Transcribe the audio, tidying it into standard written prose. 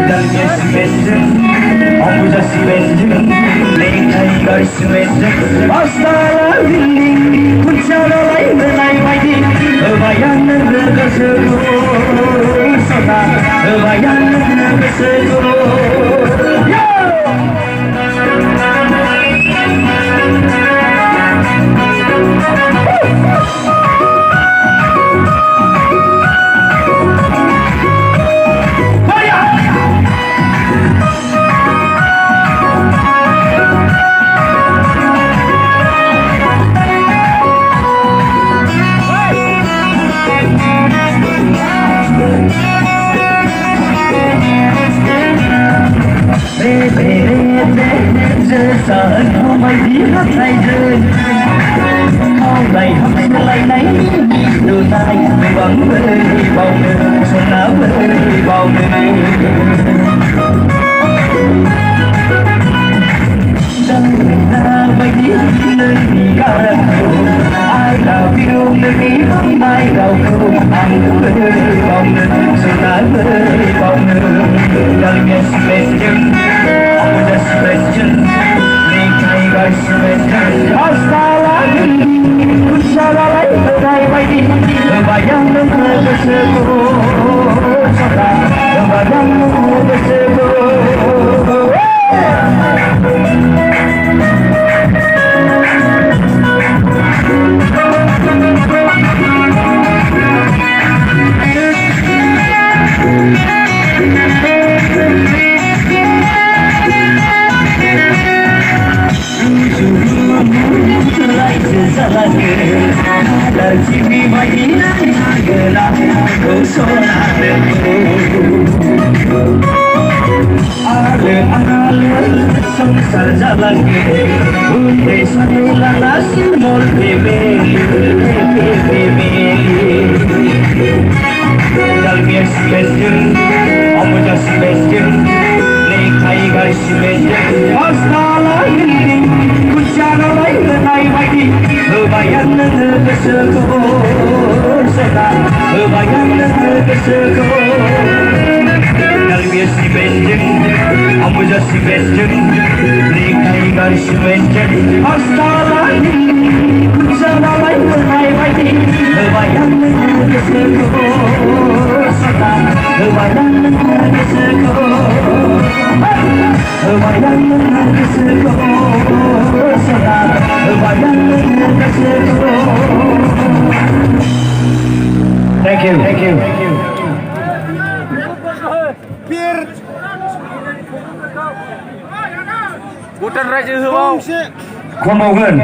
Dalmiya Chemenjwng, Mwlwudw Dengkw, lekay Chemenjwng, astarlar dinding, uçaralay menay bayti, bayanın gözü sana, bayanın gözü. Saan không may đi hát này rơi hôm nay hôm nay này đưa tay về bóng ơi bóng xuân áo ơi bóng đang ra bay đi nơi đi cao ai đào yêu nơi đi mai đào câu anh ơi bóng xuân áo ơi bóng Dalmiya Chemenjwng, Mwlwudw Dengkw, lekay Chemenjwng, astarlar dinding, uçaralay menay bayti, bayanın gözü sana, bayanın gözü. Ada cipi bayi gelap sonar alur संसार jalan unde sanula nasi mol bebe Dalmiya Chemenjwng, Mwlwudw Dengkw, lekay Chemenjwng, astarlar dinding, uçaralay menay bayti, bayanın gözü sana, bayanın gözü. Dalmiya Chemenjwng, Mwlwudw Dengkw, lekay Chemenjwng, astarlar dinding, uçaralay menay bayti, bayanın gözü sana, bayanın gözü. Bayanın gözü sana, bayanın gözü. Thank you. Thank you. Bukan raja hubung. Khoan màu gần.